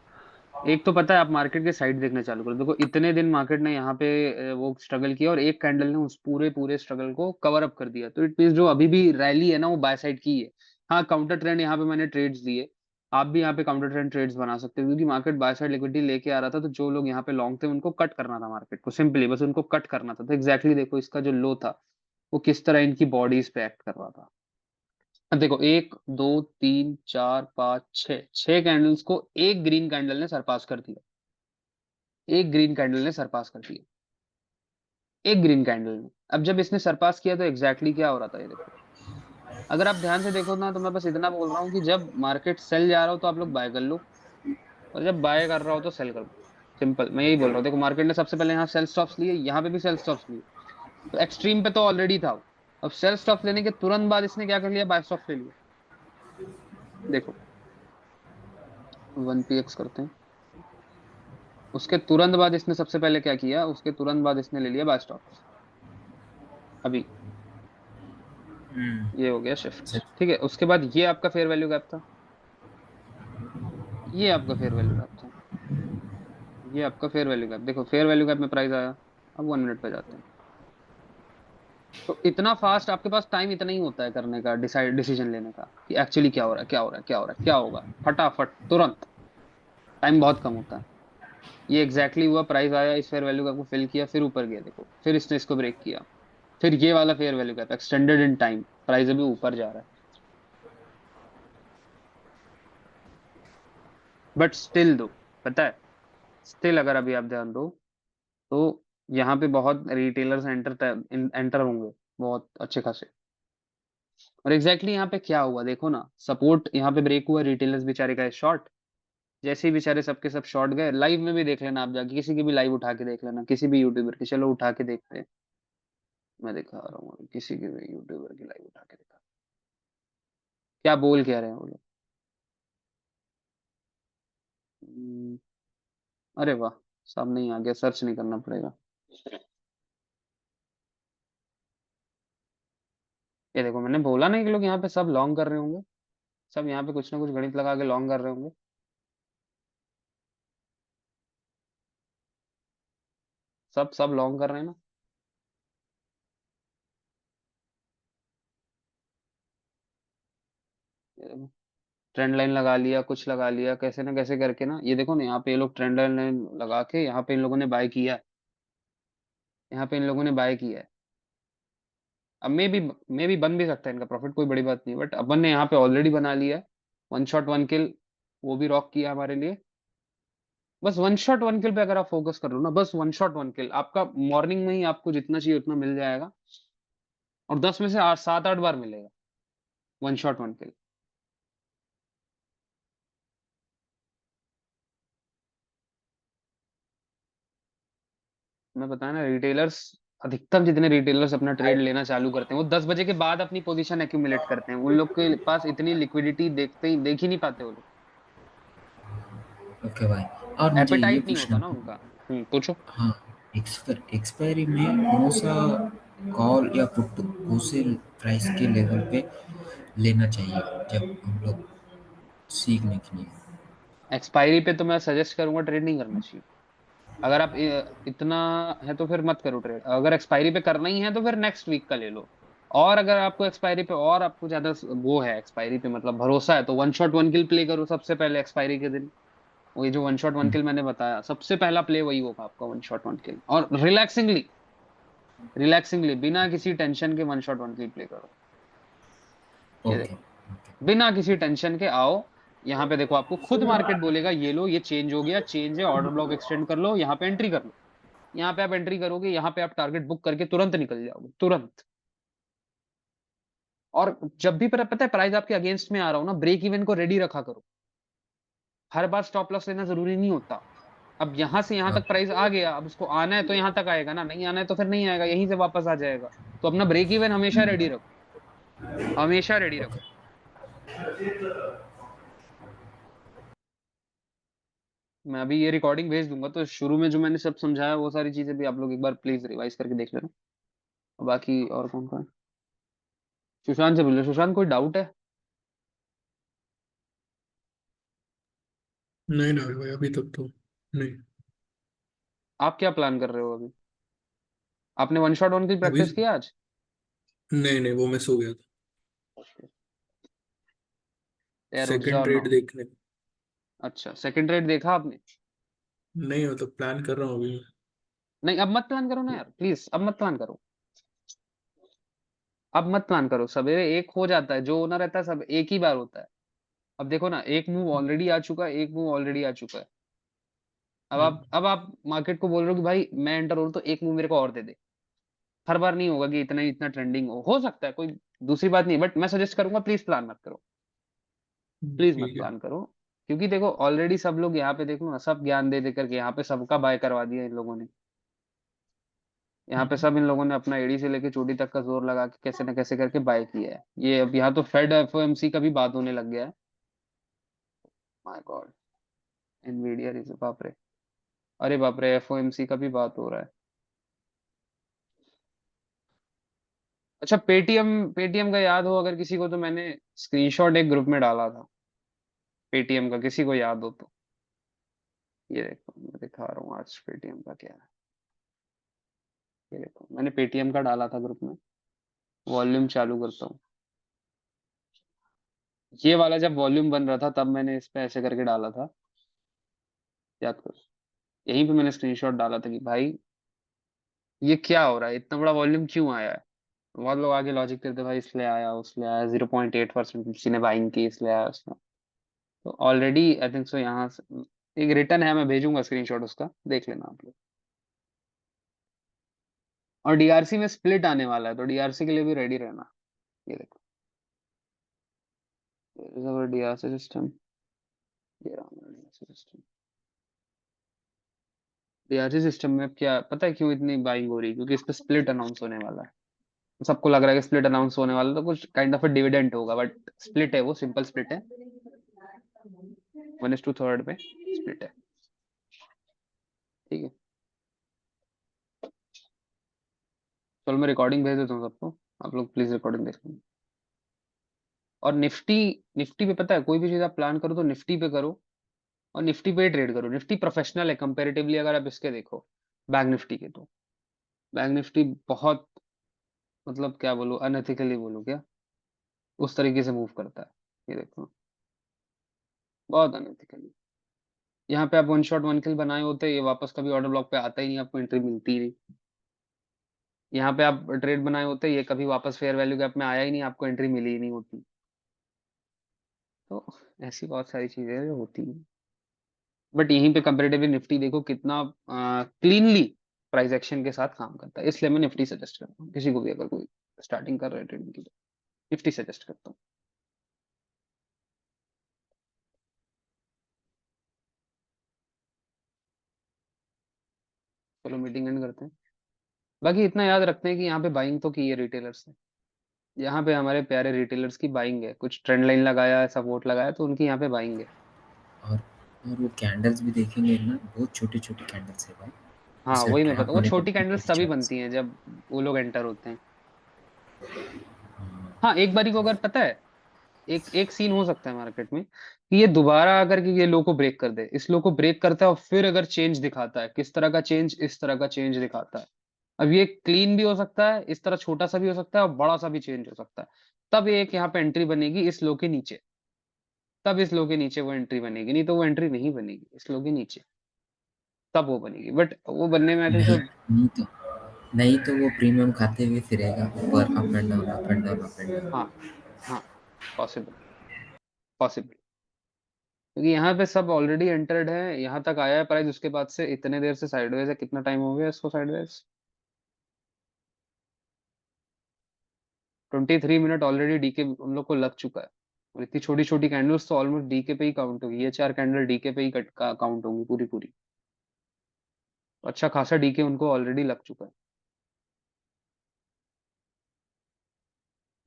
एक तो पता है, आप मार्केट के साइड देखना चालू करो। देखो इतने दिन मार्केट ने यहाँ पे वो स्ट्रगल किया और एक कैंडल ने उस पूरे पूरे स्ट्रगल को कवर अप कर दिया। तो इट मीन जो अभी भी रैली है ना, वो बाय साइड की है। हाँ, काउंटर ट्रेंड यहाँ पे मैंने ट्रेड्स दिए, आप भी यहाँ पे काउंटर ट्रेंड ट्रेड्स बना सकते हो, क्योंकि मार्केट बाय साइड लिक्विडिटी लेके आ रहा था। तो जो लोग यहाँ पे लॉन्ग थे उनको कट करना था मार्केट को, सिंपली बस उनको कट करना था। तो एग्जैक्टली देखो इसका जो लो था वो किस तरह इनकी बॉडीज पे एक्ट कर रहा था। अब देखो, एक दो तीन चार पाँच छह, छह कैंडल्स को एक ग्रीन कैंडल ने सरपास कर दिया, एक ग्रीन कैंडल ने सरपास कर दिया, एक ग्रीन कैंडल ने। अब जब इसने सरपास किया तो एग्जैक्टली क्या हो रहा था ये देखो। अगर आप ध्यान से देखो ना, तो मैं बस इतना बोल रहा हूँ कि जब मार्केट सेल जा रहा हो तो आप लोग बाय कर लो, और जब बाय कर रहा हो तो सेल कर दो। सिंपल, मैं यही बोल रहा हूँ। देखो मार्केट ने सबसे पहले यहाँ सेल स्टॉप्स लिए, यहाँ पे भी सेल स्टॉप्स लिए, तो एक्सट्रीम पे तो ऑलरेडी था वो। अब सेल स्टॉप्स लेने के तुरंत बाद इसने क्या कर लिया, बाय स्टॉप्स ले लिया। देखो 1px करते हैं, उसके तुरंत बाद इसने सबसे पहले क्या किया, उसके तुरंत बाद इसने ले लिया बाय स्टॉप्स। अभी हम्म। ये हो गया शिफ्ट, सच। ठीक है। उसके बाद ये आपका फेयर वैल्यू गैप था, ये आपका फेयर वैल्यू गैप था, ये आपका फेयर वैल्यू गैप। देखो फेयर वैल्यू गैप में प्राइस आया। अब 1 मिनट पे जाते हैं। तो इतना फास्ट आपके पास टाइम इतना ही होता है करने का, डिसाइड डिसीजन लेने का कि एक्चुअली क्या हो रहा है, क्या हो रहा है, क्या हो रहा है, क्या होगा, फटाफट तुरंत। टाइम बहुत कम होता है। ये एग्जैक्टली हुआ, प्राइस आया, इस फेयर वैल्यू गैप को फिल किया, फिर ऊपर गया। देखो फिर इसने इसको ब्रेक किया, फिर ये वाला fair value gap extended in time, price अभी ऊपर जा रहा है। बट स्टिल दो, पता है, स्टिल अगर अभी आप ध्यान दो तो यहाँ पे बहुत रिटेलर्स एंटर एंटर होंगे, बहुत अच्छे खासे। और एग्जैक्टली यहाँ पे क्या हुआ देखो ना, सपोर्ट यहाँ पे ब्रेक हुआ, रिटेलर्स बेचारे गए शॉर्ट। जैसे ही बेचारे सबके सब शॉर्ट गए, लाइव में भी देख लेना आप जाके, किसी की भी लाइव उठा के देख लेना, किसी भी यूट्यूबर की, चलो उठा के देखते हैं। मैं दिखा रहा हूँ अभी, किसी की भी यूट्यूबर की लाइव उठा के दिखा, क्या बोल क्या रहे हैं वो लोग। हम्म, अरे वाह, सामने ही आ गया, सर्च नहीं करना पड़ेगा। ये देखो, मैंने बोला नहीं कि लोग यहाँ पे सब लॉन्ग कर रहे होंगे, सब यहाँ पे कुछ ना कुछ गणित लगा के लॉन्ग कर रहे होंगे। सब सब लॉन्ग कर रहे हैं ना। ये देखो, ट्रेंड लाइन लगा लिया, कुछ लगा लिया, कैसे ना कैसे करके ना, ये देखो ना, यहाँ पे ये लोग ट्रेंड लाइन लगा के, यहाँ पे इन लोगों ने बाय किया है, यहाँ पे इन लोगों ने बाय किया है। अब मे भी बन भी सकता है इनका प्रॉफिट, कोई बड़ी बात नहीं, बट अपन ने यहाँ पे ऑलरेडी बना लिया है। वन शॉट वन किल, वो भी रॉक किया हमारे लिए। बस वन शॉट वन किल पे अगर आप फोकस कर लो ना, बस वन शॉट वन किल, आपका मॉर्निंग में ही आपको जितना चाहिए उतना मिल जाएगा, और 10 में से 8 7 8 बार मिलेगा वन शॉट वन किल। मैं बताया ना, रिटेलर्स अधिकतम जितने रिटेलर्स अपना ट्रेड लेना चालू करते हैं वो 10 बजे के बाद अपनी पोजीशन एक्यूमुलेट करते हैं। उन लोग के पास इतनी लिक्विडिटी देखते ही देख ही नहीं पाते वो लोग, ओके भाई, और मुझे ये एपेटाइट नहीं होता पूछना ना था। उनका। पूछो। हाँ, एक्सपायरी में कौन सा कॉल या पुट कौन से प्राइस के लेवल पे लेना चाहिए जब हम लोग सीखने के लिए? एक्सपायरी पे तो मैं सजेस्ट करूंगा ट्रेड नहीं करना चाहिए। अगर आप इतना है तो फिर मत करो ट्रेड। अगर एक्सपायरी पे करना ही है तो फिर नेक्स्ट वीक का ले लो। और अगर आपको एक्सपायरी पे और आपको ज्यादा वो है, एक्सपायरी पे मतलब भरोसा है, तो वन शॉट वन किल प्ले करो सबसे पहले एक्सपायरी के दिन। वो ये जो वन शॉट वन हम्म, किल मैंने बताया, सबसे पहला प्ले वही होगा आपका, वन शॉट वन किल। और रिलैक्सिंगली, रिलैक्सिंगली बिना किसी टेंशन के वन शॉट वन किल प्ले करो। ये ओके देखो, ओके। बिना किसी टेंशन के आओ। यहाँ पे देखो आपको खुद मार्केट बोलेगा ये लो, ये चेंज हो गया, चेंज है, ऑर्डर ब्लॉक एक्सटेंड कर लो, यहाँ पे एंट्री कर लो। यहाँ पे आप एंट्री करोगे, यहाँ पे आप टारगेट बुक करके तुरंत निकल जाओगे, तुरंत। और जब भी पता है प्राइस आपके अगेंस्ट में आ रहा हो ना, ब्रेक इवन को रेडी रखा करो। हर बार स्टॉप लॉस लेना जरूरी नहीं होता। अब यहां से यहां तक ओके। प्राइस आ गया, अब उसको आना है तो यहां तक आएगा ना, नहीं आना है तो फिर नहीं आएगा, यहीं से वापस आ जाएगा। तो अपना ब्रेक इवन हमेशा रेडी रखो, हमेशा रेडी ओके। रखो। मैं अभी ये रिकॉर्डिंग भेज दूंगा, तो शुरू में जो मैंने सब समझाया वो सारी चीजें भी आप लोग एक बार प्लीज रिवाइज करके देख लेना। बाकी और कौन कौन? सुशांत से बोलो, सुशांत कोई डाउट है? नहीं ना भाई, अभी तक तो नहीं। आप क्या प्लान कर रहे हो अभी? आपने वन शॉट वन की अभी प्रैक्टिस किया आज? नहीं नहीं, वो मिस हो गया था। यार रुक सेकंड जाओ ना। रेट देखने। अच्छा, सेकंड रेट देखा आपने? नहीं, मतलब प्लान कर रहा हूँ अभी। नहीं, अब मत प्लान करो ना यार, प्लीज अब मत प्लान करो। अब मत प्लान करो, सवेरे एक हो जाता है, जो होना रहता है सब एक ही बार होता है। अब देखो ना, एक मूव ऑलरेडी आ चुका है, एक मूव ऑलरेडी आ चुका है। हम्म, अब आप मार्केट को बोल रहे हो कि भाई मैं एंटर हो रहा हूं, तो एक मूव मेरे को और दे दे। हर बार नहीं होगा कि इतना ही इतना ट्रेंडिंग हो सकता है, कोई दूसरी बात नहीं, बट मैं सजेस्ट करूंगा प्लीज प्लान मत करो। प्लीज मत ठीक है। प्लान करो। क्योंकि देखो ऑलरेडी सब लोग यहाँ पे देखो ना, सब ज्ञान दे दे करके यहाँ पे सबका बाय करवा दिया इन लोगों ने। यहाँ पे हम्म, सब इन लोगों ने अपना एडी से लेके चोटी तक का जोर लगा के कैसे न कैसे करके बाय किया है। ये अब यहाँ तो फेड एफओएमसी का भी बात होने लग गया है। माय गॉड, एनवीडिया बाप रे। अरे बाप रे, एफओएमसी का भी बात हो रहा है। अच्छा, पेटीएम, पेटीएम का याद हो अगर किसी को, तो मैंने स्क्रीनशॉट एक ग्रुप में डाला था पेटीएम का, किसी को याद हो तो। ये देखो मैं दिखा रहा हूँ आज पेटीएम का क्या है। ये देखो मैंने पेटीएम का डाला था ग्रुप में। वॉल्यूम चालू करता हूँ। ये वाला जब वॉल्यूम बन रहा था तब मैंने इस पे ऐसे करके डाला था, याद करो। यहीं पे मैंने स्क्रीनशॉट डाला था कि भाई ये क्या हो रहा है, इतना बड़ा वॉल्यूम क्यों आया है। बहुत लोग आगे लॉजिक देते भाई इसलिए आया, उसलिए आया, 0.8% किसी ने बाइंग की इसलिए आया उसमें। तो ऑलरेडी आई थिंक सो यहाँ से एक रिटर्न है, मैं भेजूंगा स्क्रीनशॉट उसका, देख लेना आप लोग। और डीआरसी में स्प्लिट आने वाला है, तो डीआरसी के लिए भी रेडी रहना। ये देखो, डीआरसी सिस्टम, ये रहा हमारा डीआरसी सिस्टम। डीआरसी सिस्टम में अब क्या पता है क्यों इतनी बाइंग हो रही है? क्योंकि इस पे स्प्लिट अनाउंस होने वाला है। सबको लग रहा है कि स्प्लिट अनाउंस होने वाला है, तो कुछ काइंड ऑफ अ डिविडेंड होगा, बट स्प्लिट है, वो सिंपल स्प्लिट है। 1:3 पे स्प्लिट है। ठीक है, चलो मैं रिकॉर्डिंग भेज देता हूँ सबको, आप लोग प्लीज रिकॉर्डिंग देख लेना। और निफ्टी, निफ्टी पे पता है कोई भी चीज आप प्लान करो तो निफ्टी पे करो, और निफ्टी पे ट्रेड करो। निफ्टी प्रोफेशनल है कंपैरेटिवली, अगर आप इसके देखो बैंक निफ्टी के तो। बैंक निफ्टी बहुत, मतलब क्या बोलूं, अनएथिकली बोलूं क्या, उस तरीके से मूव करता है। ये देखो, बहुत अनएथिकली। यहाँ पे आप वन शॉट वन किल बनाए होते, ये वापस कभी ऑर्डर ब्लॉक पे आता ही नहीं, आपको एंट्री मिलती ही नहीं। यहाँ पे आप ट्रेड बनाए होते, ये कभी वापस फेयर वैल्यू गैप में आया ही नहीं, आपको एंट्री मिली ही नहीं होती। तो ऐसी बहुत सारी चीजें हैं जो होती हैं। बट यहीं पे कंपेरेटिवली निफ्टी देखो कितना क्लीनली प्राइस एक्शन के साथ काम करता है, इसलिए मैं निफ्टी सजेस्ट करता हूँ किसी को भी, अगर कोई स्टार्टिंग कर रहा है ट्रेडिंग की तो निफ्टी सजेस्ट करता हूँ। चलो मीटिंग एंड करते हैं। बाकी इतना याद रखते हैं कि यहाँ पे बाइंग तो की है रिटेलर्स ने। यहाँ पे हमारे प्यारे रिटेलर्स की बाइंग है, कुछ ट्रेंड लाइन लगाया है, सपोर्ट लगाया, तो उनकी यहाँ पे बाइंग है। और वो कैंडल्स भी देखेंगे ना, बहुत छोटे छोटे कैंडल्स है भाई। हाँ उसे वही मैं बता, ट्रैप वो होने का छोटी बहुत कैंडल्स तभी चांस बनती है। हैं जब वो लोग एंटर होते हैं। हाँ, हाँ एक बारी को अगर पता है, एक सीन हो सकता है मार्केट में कि ये दोबारा अगर कि ये लो को ब्रेक कर दे, इस लो को ब्रेक करता है और फिर अगर चेंज दिखाता है, किस तरह का चेंज, इस तरह का चेंज दिखाता है। अब ये क्लीन भी हो सकता है, इस तरह छोटा सा भी हो सकता है और बड़ा सा भी चेंज हो सकता है। तब एक यहाँ पे एंट्री बनेगी इस लो के नीचे, तब इस लो के नीचे वो एंट्री बनेगी, नहीं तो वो एंट्री नहीं बनेगी इस लो के नीचे, तब वो बनेगी। बट वो बनने में आई थिंक नहीं सो नहीं तो नहीं तो वो प्रीमियम खाते हुए फिरेगा ऊपर, up and down, up and down, up and down. हाँ, हाँ, पॉसिबल, पॉसिबल, क्योंकि यहाँ पे सब ऑलरेडी एंटर्ड है, यहाँ तक आया है प्राइस, उसके बाद से इतने देर से साइडवेज है। कितना टाइम हो गया इसको साइडवेज? 23 मिनट ऑलरेडी डीके हम लोग को लग चुका है, और इतनी छोटी छोटी कैंडल्स तो ऑलमोस्ट डीके पे ही काउंट होगी, ये 4 कैंडल डीके पे ही काउंट होंगी पूरी पूरी। अच्छा खासा डीके उनको ऑलरेडी लग चुका है,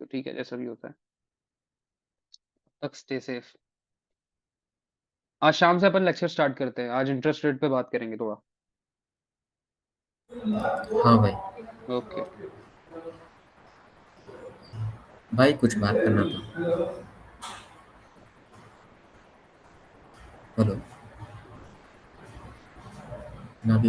तो ठीक है जैसा भी होता है, तक स्टे सेफ। आज शाम से अपन लेक्चर स्टार्ट करते हैं, आज इंटरेस्ट रेट पे बात करेंगे थोड़ा। हाँ भाई। ओके। भाई कुछ बात करना था। हेलो। मैं अभी